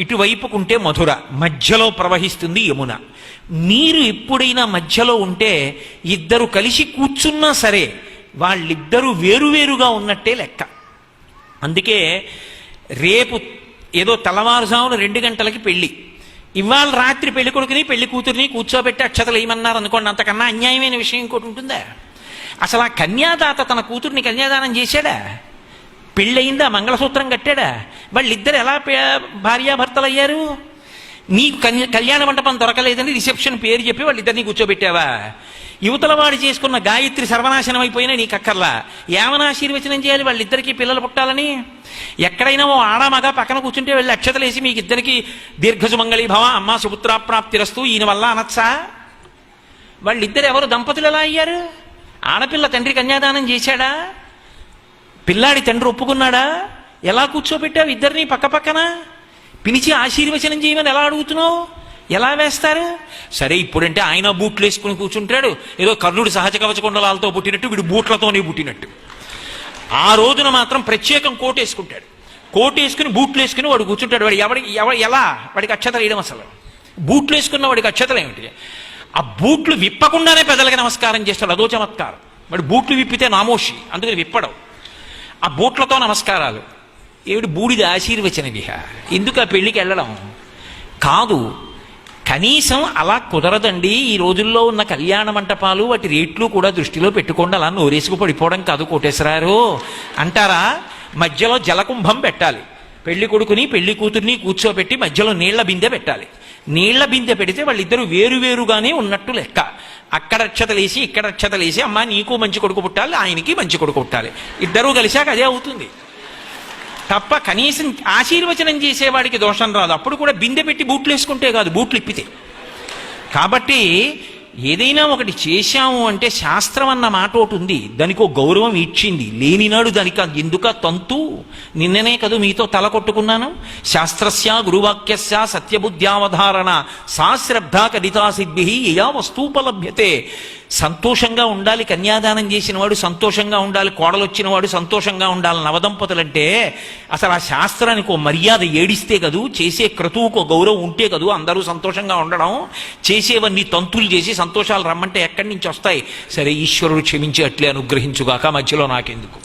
ఇటువైపుకుంటే మధుర, మధ్యలో ప్రవహిస్తుంది యమున. మీరు ఎప్పుడైనా మధ్యలో ఉంటే ఇద్దరు కలిసి కూర్చున్నా సరే వాళ్ళిద్దరూ వేరువేరుగా ఉన్నట్టే లెక్క. అందుకే రేపు ఏదో తెల్లవారుజామున 2 గంటలకి పెళ్లి, ఇవాళ రాత్రి పెళ్లి కొడుకుని పెళ్లి కూతురిని కూర్చోబెట్టి అక్షతలు ఏమన్నారు అనుకోండి, అంతకన్నా అన్యాయమైన విషయం ఇంకోటి ఉంటుందా? అసలు ఆ కన్యాదాత తన కూతుర్ని కన్యాదానం చేశాడా? పెళ్ళయిందా? మంగళసూత్రం కట్టాడా? వాళ్ళిద్దరు ఎలా భార్యాభర్తలు అయ్యారు? నీకు కళ్యాణ మండపం దొరకలేదని రిసెప్షన్ పేరు చెప్పి వాళ్ళిద్దరిని కూర్చోబెట్టావా? యువతల వాడు చేసుకున్న గాయత్రి సర్వనాశనం అయిపోయినా నీకు అక్కర్లా. ఏమని ఆశీర్వచనం చేయాలి వాళ్ళిద్దరికీ పిల్లలు పుట్టాలని? ఎక్కడైనా ఓ ఆడమగ పక్కన కూర్చుంటే వెళ్ళి అక్షతలేసి మీకు ఇద్దరికి దీర్ఘసుమంగళి భవ అమ్మ సుపుత్రాప్రాప్తిరస్తు ఈయన వల్ల అనొచ్చా? వాళ్ళిద్దరు ఎవరు దంపతులు ఎలా అయ్యారు? ఆడపిల్ల తండ్రి కన్యాదానం చేశాడా? పిల్లాడి తండ్రి ఒప్పుకున్నాడా? ఎలా కూర్చోబెట్టావు ఇద్దరిని పక్క పక్కన? పిలిచి ఆశీర్వచనం చేయమని ఎలా అడుగుతున్నావు? ఎలా వేస్తారు? సరే, ఇప్పుడంటే ఆయన బూట్లు వేసుకుని కూర్చుంటాడు, ఏదో కర్ణుడు సహజ కవచ కుండలాలతో పుట్టినట్టు వీడు బూట్లతోనే పుట్టినట్టు. ఆ రోజున మాత్రం ప్రత్యేకం కోట్ వేసుకుంటాడు, కోట్ వేసుకుని బూట్లు వేసుకుని వాడు కూర్చుంటాడు. వాడు ఎలా వాడికి అక్షతలు వేయడం? అసలు బూట్లు వేసుకున్న వాడికి అక్షతలు ఏమిటి? ఆ బూట్లు విప్పకుండానే పెద్దలకి నమస్కారం చేస్తాడు, అదో చమత్కారం. వాడు బూట్లు విప్పితే నామోషి, అందుకని విప్పడం. ఆ బూట్లతో నమస్కారాలు ఏమిటి? బూడిద ఆశీర్వచన విహ. ఎందుకు ఆ పెళ్లికి వెళ్ళడం? కాదు, కనీసం అలా కుదరదండి. ఈ రోజుల్లో ఉన్న కళ్యాణ మంటపాలు వాటి రేట్లు కూడా దృష్టిలో పెట్టుకోండి, అలా నోరేసుకు పడిపోవడం కాదు కోటేశ్వరారు అంటారా? మధ్యలో జలకుంభం పెట్టాలి, పెళ్లి కొడుకుని పెళ్లి కూతుర్ని కూర్చోబెట్టి మధ్యలో నీళ్ల బిందె పెట్టాలి. నీళ్ల బిందె పెడితే వాళ్ళిద్దరూ వేరువేరుగానే ఉన్నట్టు లెక్క. అక్కడ అక్షతలేసి ఇక్కడ అక్షతలేసి అమ్మ నీకు మంచి కొడుకు పుట్టాలి, ఆయనకి మంచి కొడుకు పుట్టాలి, ఇద్దరూ కలిశాక అదే అవుతుంది తప్ప కనీసం ఆశీర్వచనం చేసేవాడికి దోషం రాదు. అప్పుడు కూడా బిందె పెట్టి బూట్లు వేసుకుంటే కాదు, బూట్లు ఇప్పితే. కాబట్టి ఏదైనా ఒకటి చేశాము అంటే శాస్త్రం అన్న మాట ఒకటి ఉంది, దానికి ఒక గౌరవం ఇచ్చింది. లేనినాడు దానికి ఎందుక తంతు? నిన్ననే కదా మీతో తల కొట్టుకున్నాను. శాస్త్రస్య గురువాక్యస్య సత్యబుద్ధ్యావధారణ సా శ్రద్ధా కడితా సిద్ధి యయా వస్తూపలభ్యతే. సంతోషంగా ఉండాలి కన్యాదానం చేసిన వాడు, సంతోషంగా ఉండాలి కోడలు వచ్చిన వాడు, సంతోషంగా ఉండాలి నవదంపతులంటే. అసలు ఆ శాస్త్రానికి ఓ మర్యాద ఏడిస్తే కదూ, చేసే క్రతువుకు గౌరవం ఉంటే కదూ అందరూ సంతోషంగా ఉండడం. చేసేవన్నీ తంతులు చేసి సంతోషాలు రమ్మంటే ఎక్కడి నుంచి వస్తాయి? సరే, ఈశ్వరుడు క్షమించి అట్లే అనుగ్రహించుగాక, మధ్యలో నాకెందుకు.